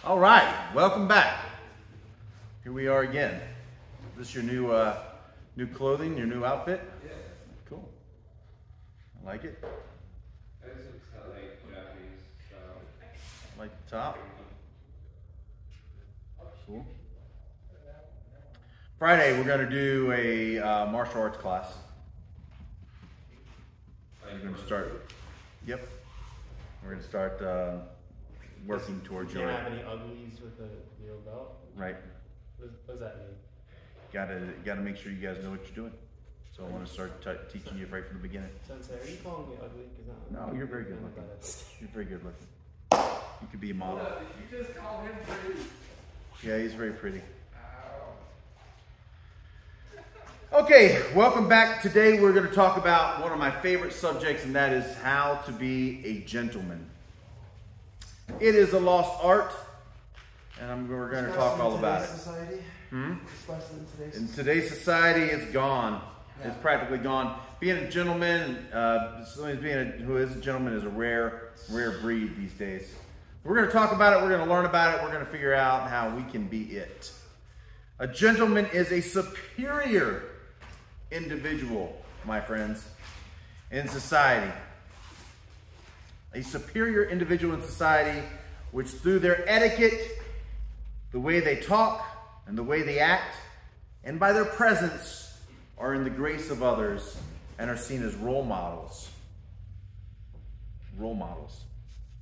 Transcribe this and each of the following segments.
All right, welcome back. Here we are again. Is this your new clothing, your new outfit? Yeah. Cool. I like it. I just like Japanese style. Like the top. Cool. Friday, we're going to do a martial arts class. We're going to start. Yep. We're going to start working towards your. Can't have any uglies with the yellow belt. Right. What does that mean? Gotta make sure you guys know what you're doing. So I want to start teaching you right from the beginning. Sensei, are you calling me ugly? No, you're very good looking. You're very good looking. You could be a model. Did you just call him pretty? Yeah, he's very pretty. Okay, welcome back. Today we're going to talk about one of my favorite subjects, and that is how to be a gentleman. It is a lost art, and we're going to talk all about it. Society. Especially In today's society, it's gone. Yeah. It's practically gone. Being a gentleman, who is a gentleman is a rare breed these days. We're going to talk about it. We're going to learn about it. We're going to figure out how we can be it. A gentleman is a superior individual, my friends, in society. A superior individual in society, which through their etiquette, the way they talk, and the way they act, and by their presence, are in the grace of others and are seen as role models. Role models.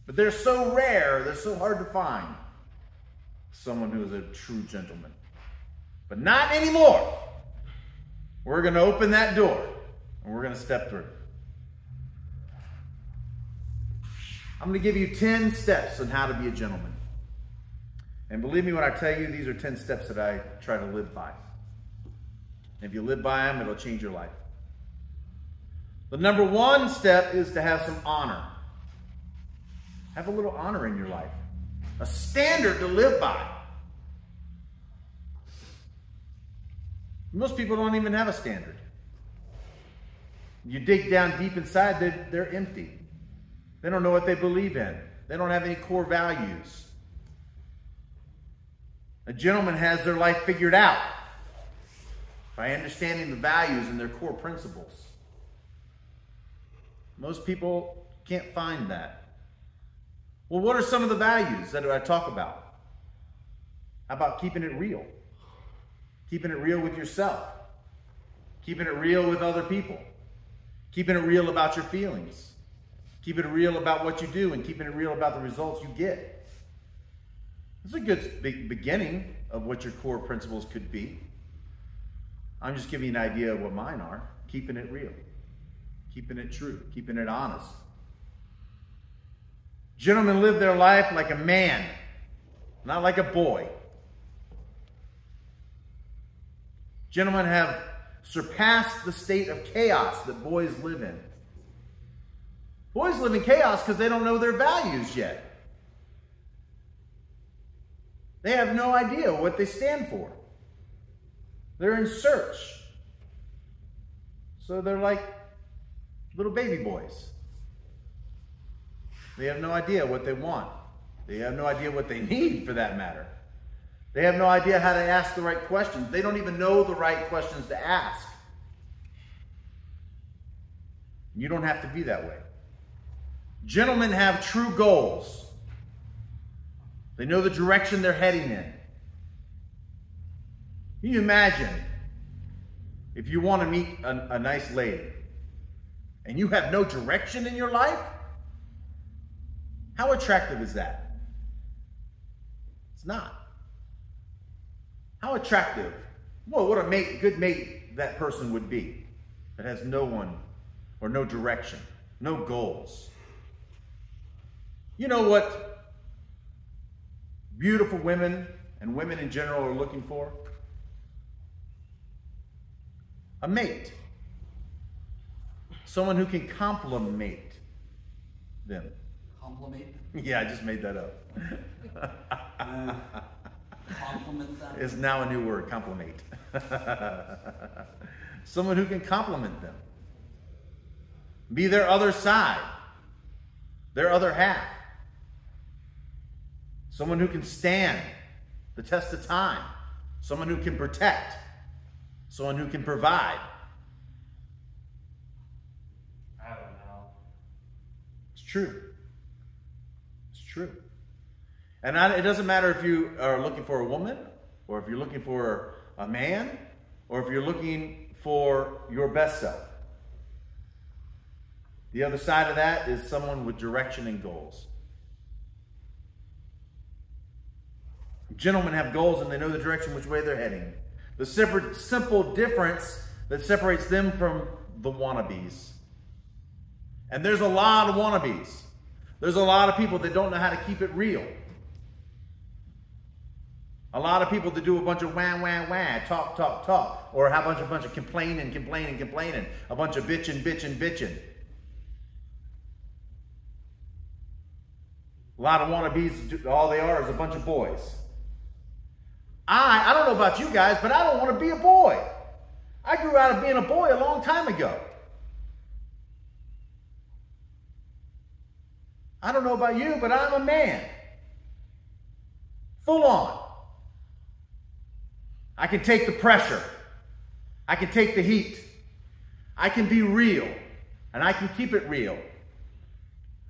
But they're so rare, they're so hard to find. Someone who is a true gentleman. But not anymore. We're going to open that door and we're going to step through. I'm going to give you 10 steps on how to be a gentleman. And believe me when I tell you, these are 10 steps that I try to live by. And if you live by them, it'll change your life. The number one step is to have some honor. Have a little honor in your life. A standard to live by. Most people don't even have a standard. You dig down deep inside, they're empty. They don't know what they believe in. They don't have any core values. A gentleman has their life figured out by understanding the values and their core principles. Most people can't find that. Well, what are some of the values that I talk about? How about keeping it real? Keeping it real with yourself. Keeping it real with other people. Keeping it real about your feelings. Keeping it real about what you do and keeping it real about the results you get. It's a good beginning of what your core principles could be. I'm just giving you an idea of what mine are. Keeping it real. Keeping it true. Keeping it honest. Gentlemen live their life like a man, not like a boy. Gentlemen have surpassed the state of chaos that boys live in. Boys live in chaos because they don't know their values yet. They have no idea what they stand for. They're in search. So they're like little baby boys. They have no idea what they want. They have no idea what they need, for that matter. They have no idea how to ask the right questions. They don't even know the right questions to ask. You don't have to be that way. Gentlemen have true goals. They know the direction they're heading in. Can you imagine if you want to meet a nice lady and you have no direction in your life? How attractive is that? It's not. How attractive? Well, what a good mate that person would be that has no one or no direction, no goals. You know what beautiful women and women in general are looking for? A mate. Someone who can compliment them. Compliment? Yeah, I just made that up. Compliment them? It's now a new word, compliment. Someone who can compliment them. Be their other side. Their other half. Someone who can stand the test of time. Someone who can protect. Someone who can provide. I don't know. It's true. It's true. And it doesn't matter if you are looking for a woman, or if you're looking for a man, or if you're looking for your best self. The other side of that is someone with direction and goals. Gentlemen have goals and they know the direction which way they're heading. The simple difference that separates them from the wannabes. And there's a lot of wannabes. There's a lot of people that don't know how to keep it real. A lot of people that do a bunch of wah, wah, wah, talk, talk, talk. Or have a bunch of complaining, complaining, complaining. A bunch of bitching, bitching, bitching. A lot of wannabes, all they are is a bunch of boys. I don't know about you guys, but I don't want to be a boy. I grew out of being a boy a long time ago. I don't know about you, but I'm a man. Full on. I can take the pressure. I can take the heat. I can be real. And I can keep it real.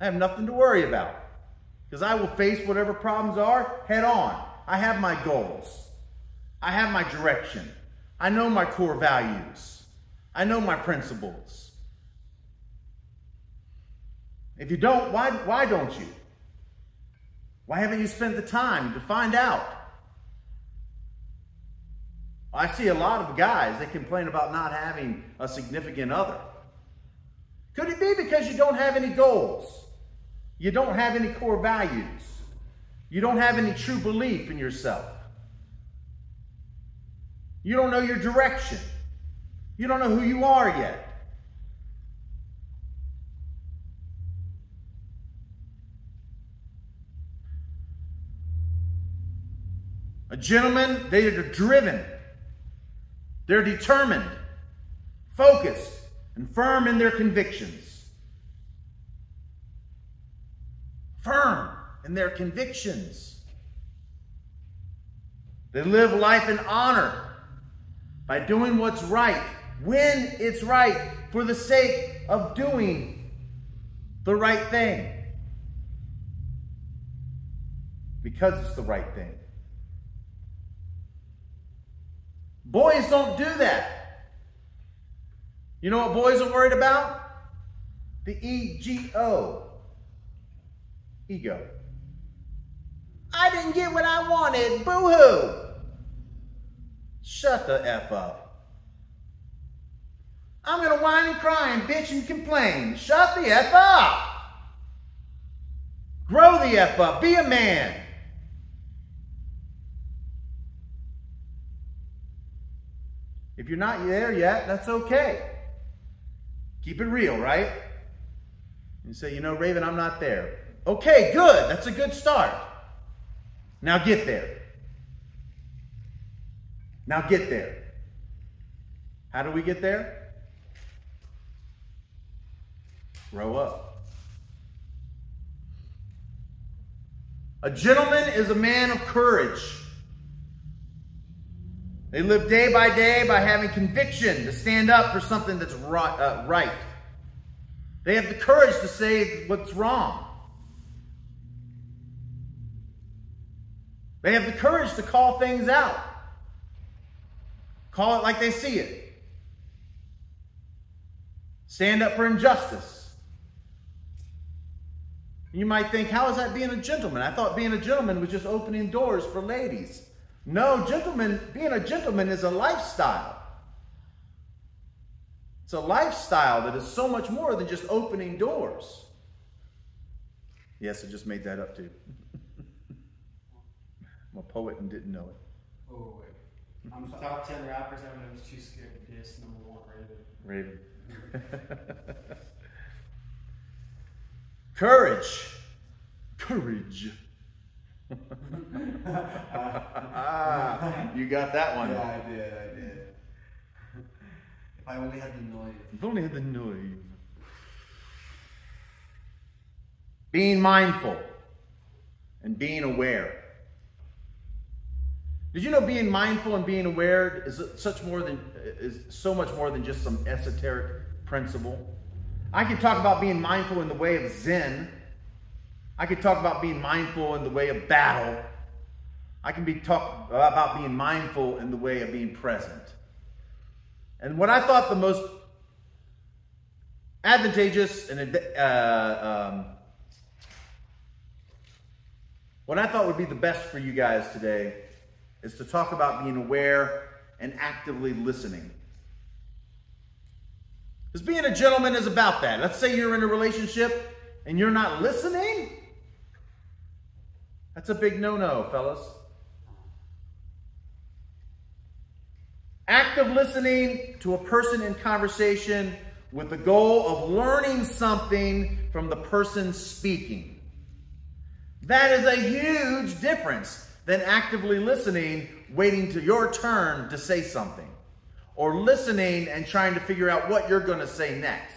I have nothing to worry about. Because I will face whatever problems are head on. I have my goals. I have my direction. I know my core values. I know my principles. If you don't, why don't you? Why haven't you spent the time to find out? I see a lot of guys that complain about not having a significant other. Could it be because you don't have any goals? You don't have any core values? You don't have any true belief in yourself? You don't know your direction. You don't know who you are yet. A gentleman, they are driven. They're determined, focused, and firm in their convictions. Firm in their convictions. They live life in honor by doing what's right, when it's right, for the sake of doing the right thing. Because it's the right thing. Boys don't do that. You know what boys are worried about? The ego. Ego. I didn't get what I wanted. Boo-hoo. Shut the F up. I'm going to whine and cry and bitch and complain. Shut the F up. Grow the F up. Be a man. If you're not there yet, that's okay. Keep it real, right? You say, you know, Raven, I'm not there. Okay, good. That's a good start. Now get there. Now get there. How do we get there? Grow up. A gentleman is a man of courage. They live day by day by having conviction to stand up for something that's right. They have the courage to say what's wrong. They have the courage to call things out. Call it like they see it. Stand up for injustice. You might think, how is that being a gentleman? I thought being a gentleman was just opening doors for ladies. No, being a gentleman is a lifestyle. It's a lifestyle that is so much more than just opening doors. Yes, I just made that up too. I'm a poet and didn't know it. Oh, wait. I'm top 10 rappers I was too scared to diss. Number 1, Raven. Courage. Courage. You got that one. Yeah, I did. If I only had the noise. If only had the noise. Being mindful and being aware. Did you know being mindful and being aware is so much more than just some esoteric principle? I could talk about being mindful in the way of Zen. I could talk about being mindful in the way of battle. I can talk about being mindful in the way of being present. And what I thought the most advantageous and what I thought would be the best for you guys today is to talk about being aware and actively listening. Because being a gentleman is about that. Let's say you're in a relationship and you're not listening. That's a big no-no, fellas. Active listening to a person in conversation with the goal of learning something from the person speaking. That is a huge difference than actively listening, waiting to your turn to say something, or listening and trying to figure out what you're going to say next.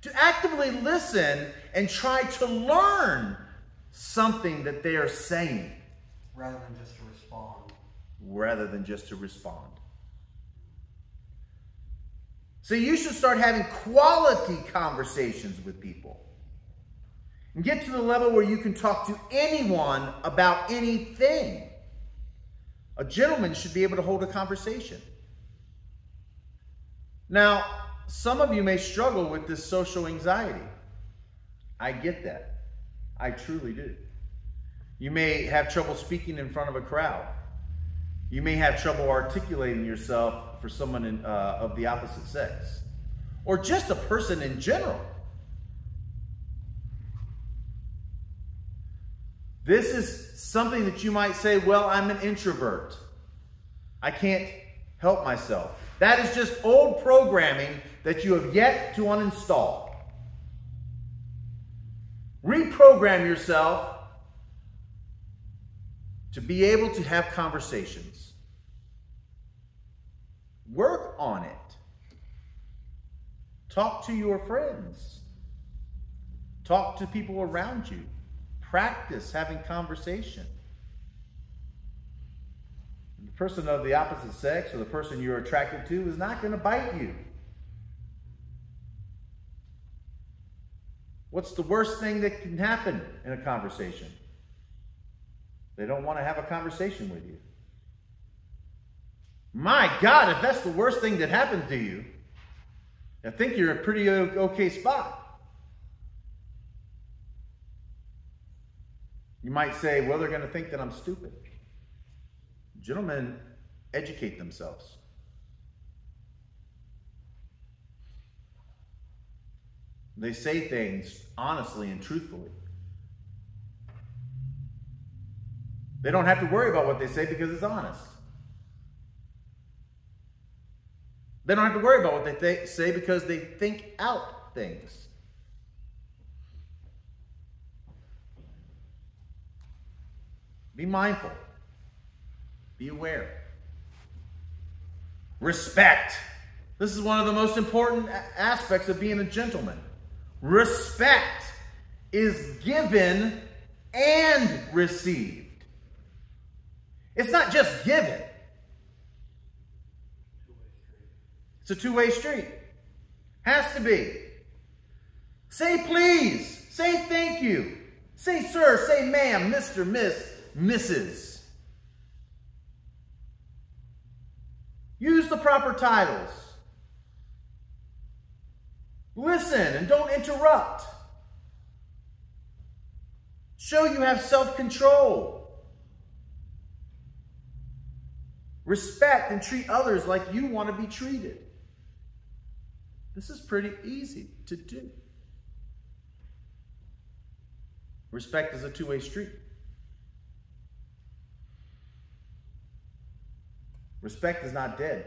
To actively listen and try to learn something that they are saying. Rather than just to respond. Rather than just to respond. So you should start having quality conversations with people. And get to the level where you can talk to anyone about anything. A gentleman should be able to hold a conversation. Now, some of you may struggle with this social anxiety. I get that. I truly do. You may have trouble speaking in front of a crowd. You may have trouble articulating yourself for someone of the opposite sex. Or just a person in general. This is something that you might say, well, I'm an introvert. I can't help myself. That is just old programming that you have yet to uninstall. Reprogram yourself to be able to have conversations. Work on it. Talk to your friends. Talk to people around you. Practice having conversation. The person of the opposite sex or the person you're attracted to is not going to bite you. What's the worst thing that can happen in a conversation? They don't want to have a conversation with you. My God, if that's the worst thing that happened to you, I think you're in a pretty okay spot. You might say, well, they're going to think that I'm stupid. Gentlemen educate themselves. They say things honestly and truthfully. They don't have to worry about what they say because it's honest. They don't have to worry about what they say because they think out things. Be mindful. Be aware. Respect. This is one of the most important aspects of being a gentleman. Respect is given and received. It's not just given. It's a two-way street. Has to be. Say please. Say thank you. Say sir. Say ma'am, Mr., Miss, Mrs. Use the proper titles. Listen and don't interrupt. Show you have self-control. Respect and treat others like you want to be treated. This is pretty easy to do. Respect is a two-way street. Respect is not dead.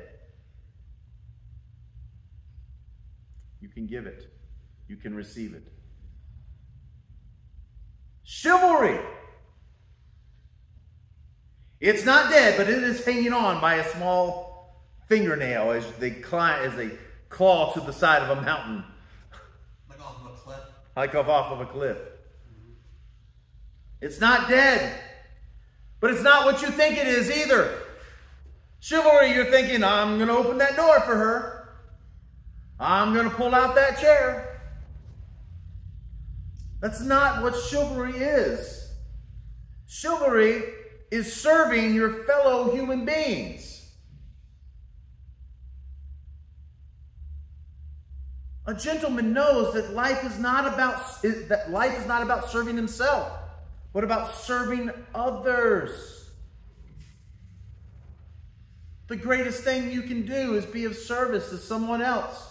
You can give it. You can receive it. Chivalry. It's not dead, but it is hanging on by a small fingernail as they claw to the side of a mountain. Like off of a cliff. Like off of a cliff. It's not dead. But it's not what you think it is either. Chivalry, you're thinking, I'm going to open that door for her. I'm going to pull out that chair. That's not what chivalry is. Chivalry is serving your fellow human beings. A gentleman knows that life is not about serving himself, but about serving others. The greatest thing you can do is be of service to someone else.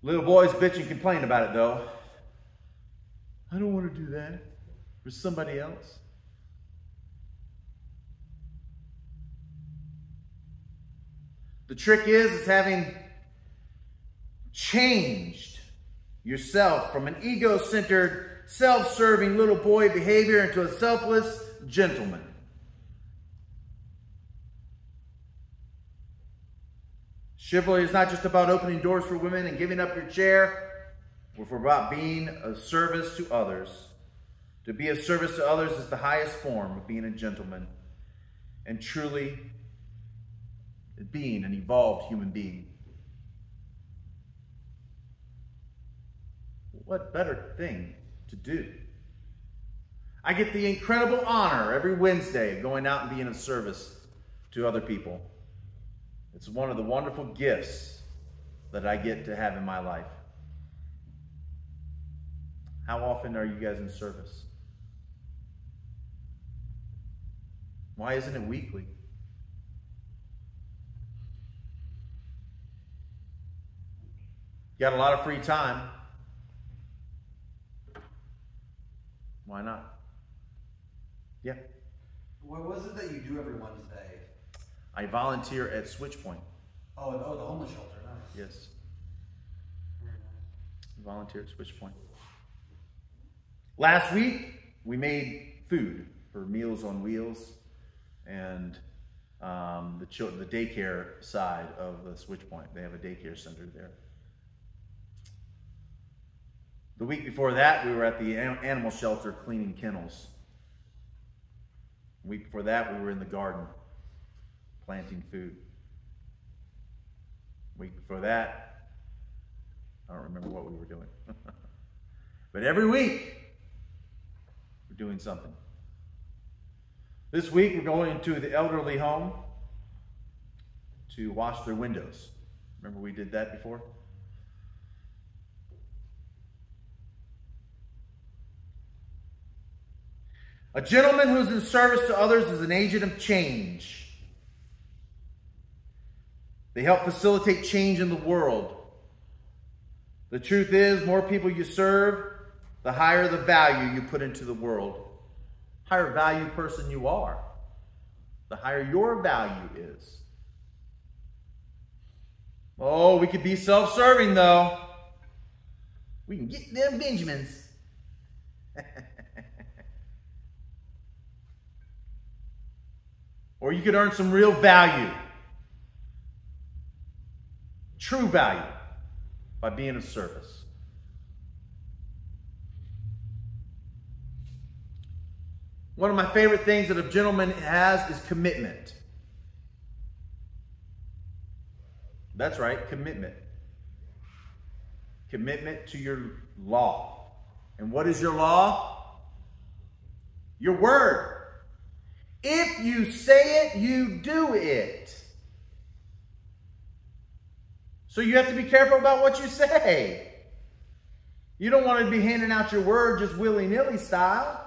Little boys bitch and complain about it though. I don't want to do that for somebody else. The trick is having changed yourself from an ego-centered, self-serving little boy behavior into a selfless gentleman. Chivalry is not just about opening doors for women and giving up your chair. It's about being of service to others. To be of service to others is the highest form of being a gentleman and truly being an evolved human being. What better thing to do? I get the incredible honor every Wednesday of going out and being of service to other people. It's one of the wonderful gifts that I get to have in my life. How often are you guys in service? Why isn't it weekly? You got a lot of free time. Why not? Yeah. What was it that you do every Wednesday? I volunteer at Switchpoint. Oh, the homeless shelter. Nice. Yes. Very nice. Volunteer at Switchpoint. Last week, we made food for Meals on Wheels and the daycare side of the Switchpoint. They have a daycare center there. The week before that, we were at the animal shelter cleaning kennels. The week before that, we were in the garden planting food. The week before that, I don't remember what we were doing. But every week, we're doing something. This week, we're going to the elderly home to wash their windows. Remember we did that before? A gentleman who's in service to others is an agent of change. They help facilitate change in the world. The truth is, more people you serve, the higher the value you put into the world. Higher value person you are, the higher your value is. Oh, we could be self-serving though. We can get them Benjamins. Or you could earn some real value. True value by being of service. One of my favorite things that a gentleman has is commitment. That's right, commitment. Commitment to your law. And what is your law? Your word. If you say it, you do it. So you have to be careful about what you say. You don't want to be handing out your word just willy-nilly style.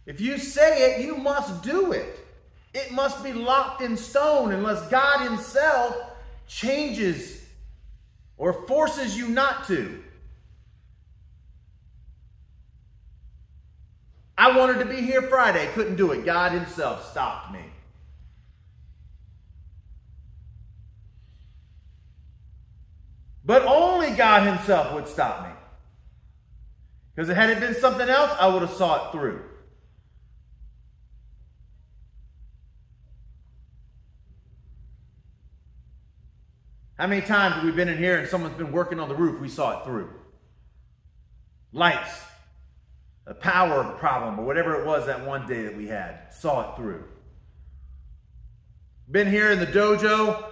If you say it, you must do it. It must be locked in stone unless God himself changes or forces you not to. I wanted to be here Friday, couldn't do it. God himself stopped me. But only God himself would stop me. Because had it been something else, I would have saw it through. How many times have we been in here and someone's been working on the roof, we saw it through? Lights, a power problem or whatever it was that one day that we had. Saw it through. Been here in the dojo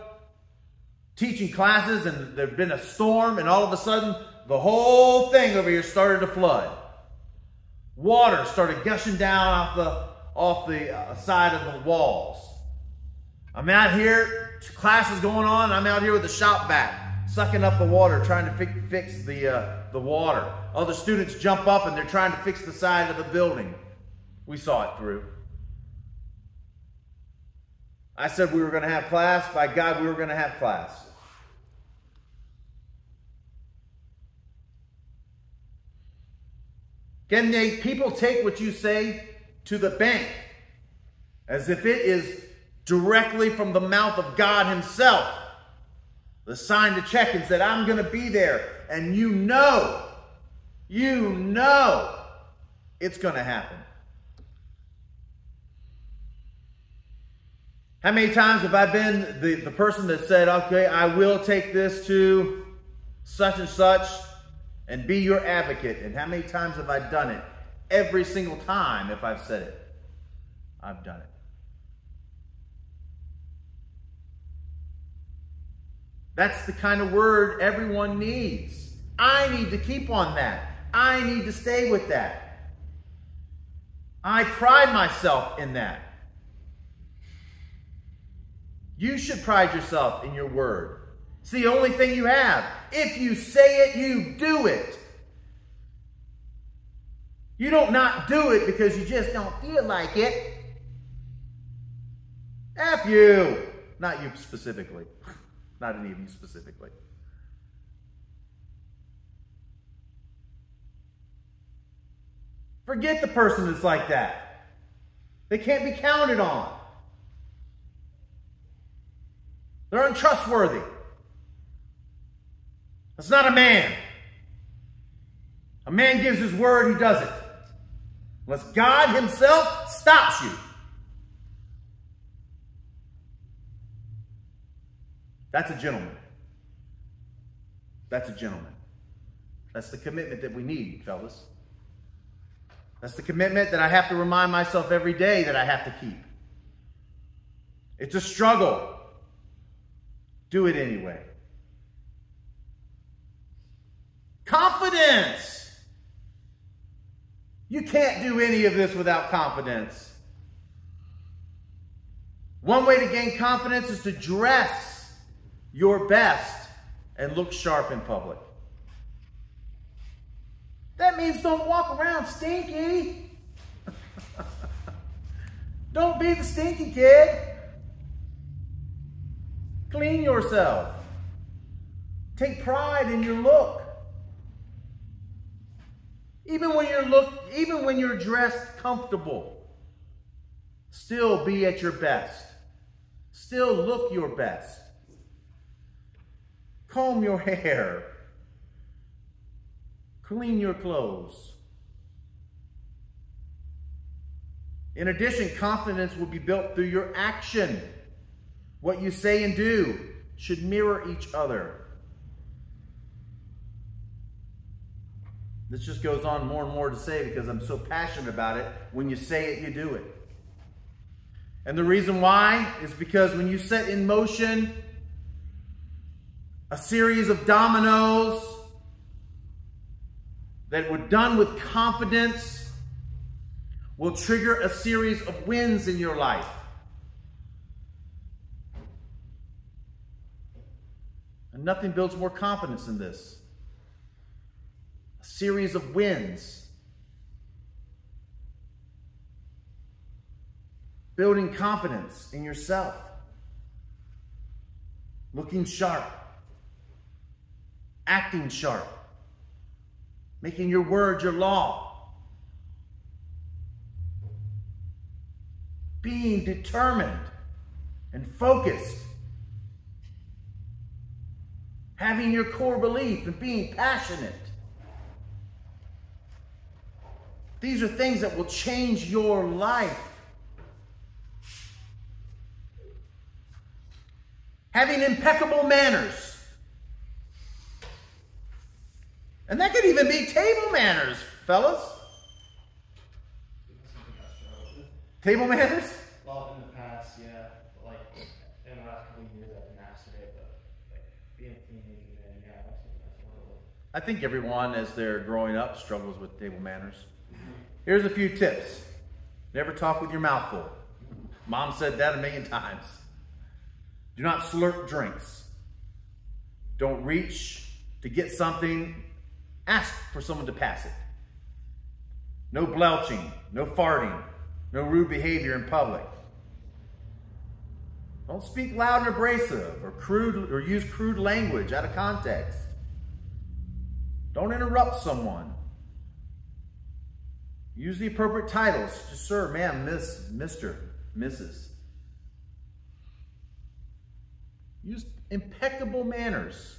teaching classes, and there's been a storm, and all of a sudden the whole thing over here started to flood. Water started gushing down off the side of the walls. I'm out here, class is going on, I'm out here with the shop vac, sucking up the water, trying to fix the water. Other students jump up and they're trying to fix the side of the building. We saw it through. I said we were going to have class. By God, we were going to have class. Can people take what you say to the bank as if it is directly from the mouth of God himself? The signed the check and said, I'm going to be there. And you know it's going to happen. How many times have I been the person that said, okay, I will take this to such and such and be your advocate? And how many times have I done it? Every single time, if I've said it, I've done it. That's the kind of word everyone needs. I need to keep on that. I need to stay with that. I pride myself in that. You should pride yourself in your word. It's the only thing you have. If you say it, you do it. You don't not do it because you just don't feel like it. F you. Not you specifically. Not any of you specifically. Forget the person that's like that. They can't be counted on. They're untrustworthy. That's not a man. A man gives his word, he does it. Unless God himself stops you. That's a gentleman. That's a gentleman. That's the commitment that we need, fellas. That's the commitment that I have to remind myself every day that I have to keep. It's a struggle. Do it anyway. Confidence. You can't do any of this without confidence. One way to gain confidence is to dress your best and look sharp in public. That means don't walk around stinky. Don't be the stinky kid. Clean yourself. Take pride in your look. Even when you're dressed comfortable, still be at your best. Still look your best. Comb your hair. Clean your clothes. In addition, confidence will be built through your action. What you say and do should mirror each other. This just goes on more and more to say because I'm so passionate about it. When you say it, you do it. And the reason why is because when you set in motion a series of dominoes that were done with confidence will trigger a series of wins in your life. And nothing builds more confidence than this. A series of wins. Building confidence in yourself. Looking sharp. Acting sharp. Making your word your law. Being determined and focused. Having your core belief and being passionate. These are things that will change your life. Having impeccable manners. And that could even be table manners, fellas. Table manners? Well, in the past, yeah. But like, in the last couple of years, I've mastered it, but like, being a teenager, then, yeah, that's one of the... I think everyone, as they're growing up, struggles with table manners. Here's a few tips. Never talk with your mouth full. Mom said that a million times. Do not slurp drinks. Don't reach to get something. Ask for someone to pass it. No belching, no farting, no rude behavior in public. Don't speak loud and abrasive or use crude language out of context. Don't interrupt someone. Use the appropriate titles. Just sir, ma'am, miss, Mr., Mrs. Use impeccable manners.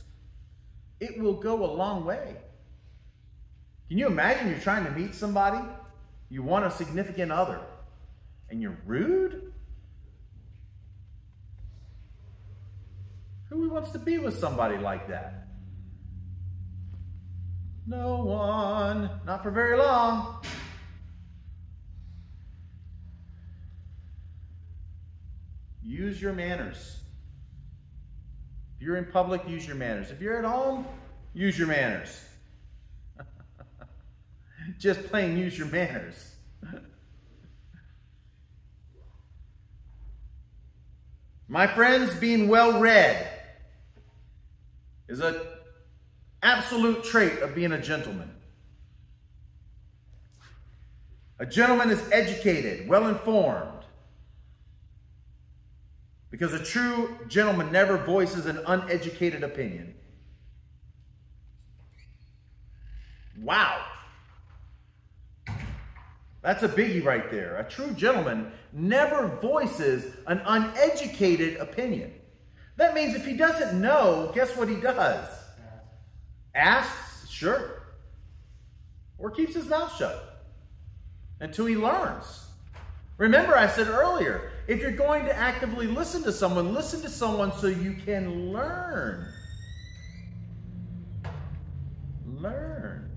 It will go a long way. Can you imagine you're trying to meet somebody? You want a significant other, and you're rude? Who wants to be with somebody like that? No one. Not for very long. Use your manners. If you're in public, use your manners. If you're at home, use your manners. Just plain use your manners. My friends, being well read is an absolute trait of being a gentleman. A gentleman is educated, well informed. Because a true gentleman never voices an uneducated opinion. Wow. That's a biggie right there. A true gentleman never voices an uneducated opinion. That means if he doesn't know, guess what he does? Asks, sure. Or keeps his mouth shut until he learns. Remember, I said earlier, if you're going to actively listen to someone so you can learn. Learn.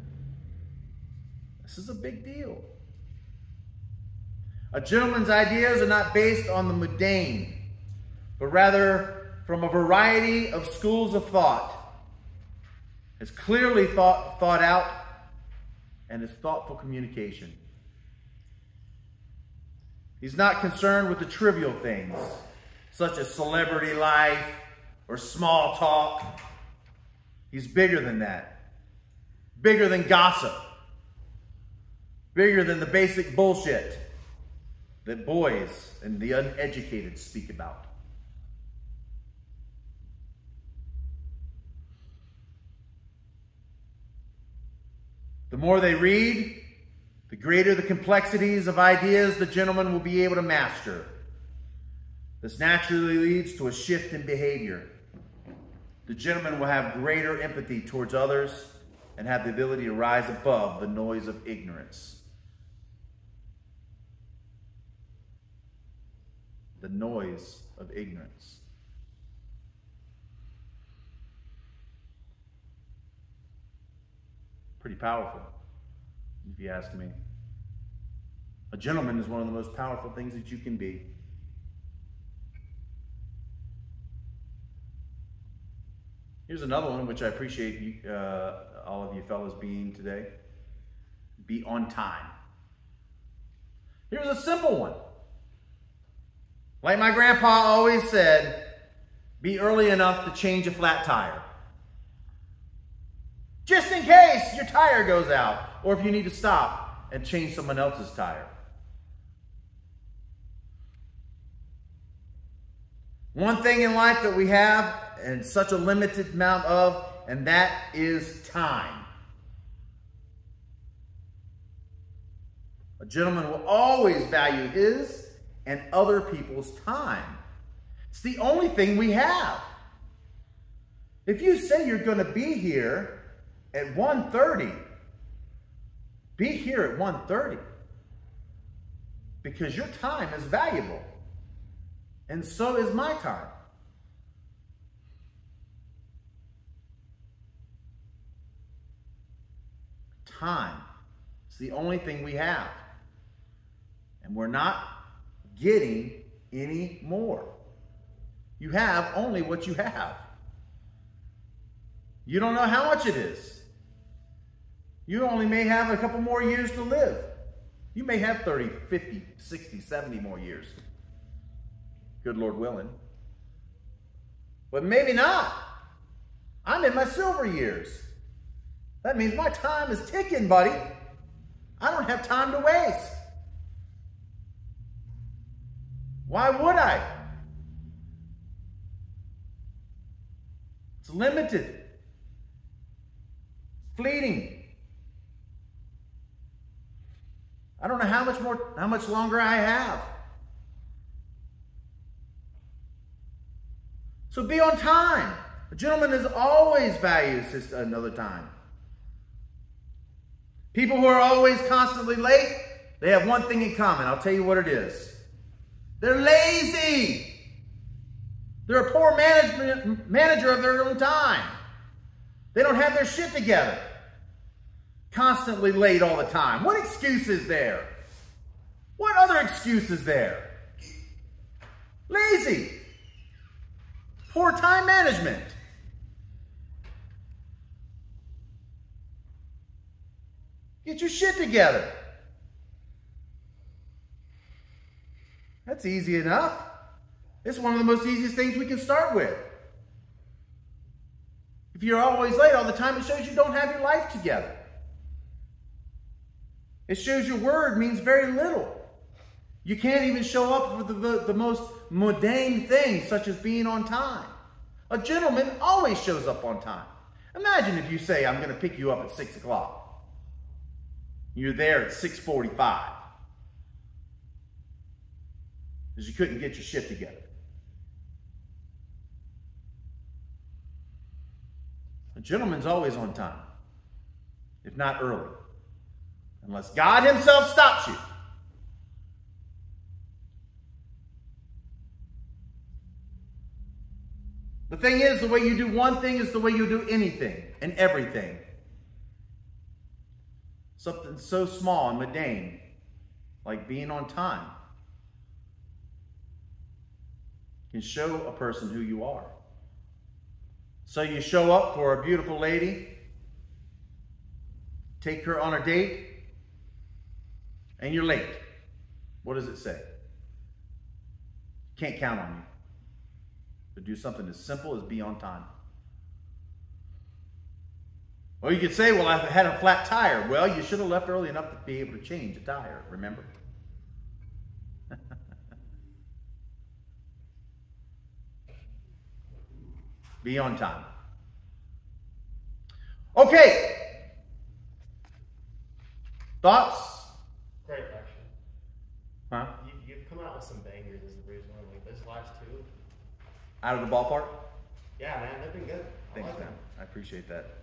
This is a big deal. A gentleman's ideas are not based on the mundane, but rather from a variety of schools of thought. It's clearly thought out, and it's thoughtful communication. He's not concerned with the trivial things, such as celebrity life or small talk. He's bigger than that. Bigger than gossip. Bigger than the basic bullshit that boys and the uneducated speak about. The more they read, the greater the complexities of ideas the gentleman will be able to master. This naturally leads to a shift in behavior. The gentleman will have greater empathy towards others and have the ability to rise above the noise of ignorance. The noise of ignorance. Pretty powerful, if you ask me. A gentleman is one of the most powerful things that you can be. Here's another one, which I appreciate you, all of you fellas being today. Be on time. Here's a simple one. Like my grandpa always said, be early enough to change a flat tire. Just in case your tire goes out, or if you need to stop and change someone else's tire. One thing in life that we have, and such a limited amount of, and that is time. A gentleman will always value his and other people's time. It's the only thing we have. If you say you're going to be here at 1:30, be here at 1:30, because your time is valuable, and so is my time. Time is the only thing we have, and we're not getting any more. You have only what you have. You don't know how much it is. You only may have a couple more years to live. You may have 30, 50, 60, 70 more years. Good Lord willing. But maybe not. I'm in my silver years. That means my time is ticking, buddy. I don't have time to waste. Why would I? It's limited. It's fleeting. I don't know how much longer I have. So be on time. A gentleman is always values another time. People who are always constantly late, they have one thing in common. I'll tell you what it is. They're lazy. They're a poor manager of their own time. They don't have their shit together. Constantly late all the time. What excuse is there? What other excuse is there? Lazy. Poor time management. Get your shit together. That's easy enough. It's one of the most easiest things we can start with. If you're always late all the time, it shows you don't have your life together. It shows your word means very little. You can't even show up for the most mundane things, such as being on time. A gentleman always shows up on time. Imagine if you say, I'm going to pick you up at 6 o'clock. You're there at 6:45. Because you couldn't get your shit together. A gentleman's always on time, if not early. Unless God himself stops you. The thing is, the way you do one thing is the way you do anything and everything. Something so small and mundane, like being on time, can show a person who you are. So you show up for a beautiful lady, take her on a date, and you're late. What does it say? Can't count on you. But do something as simple as be on time. Or you could say, well, I had a flat tire. Well, you should have left early enough to be able to change a tire, remember? Be on time. Okay. Thoughts? Great question. Huh? You've come out with some bangers as the reason why, like this last two. Out of the ballpark? Yeah, man, they've been good. Thanks, man. I appreciate that.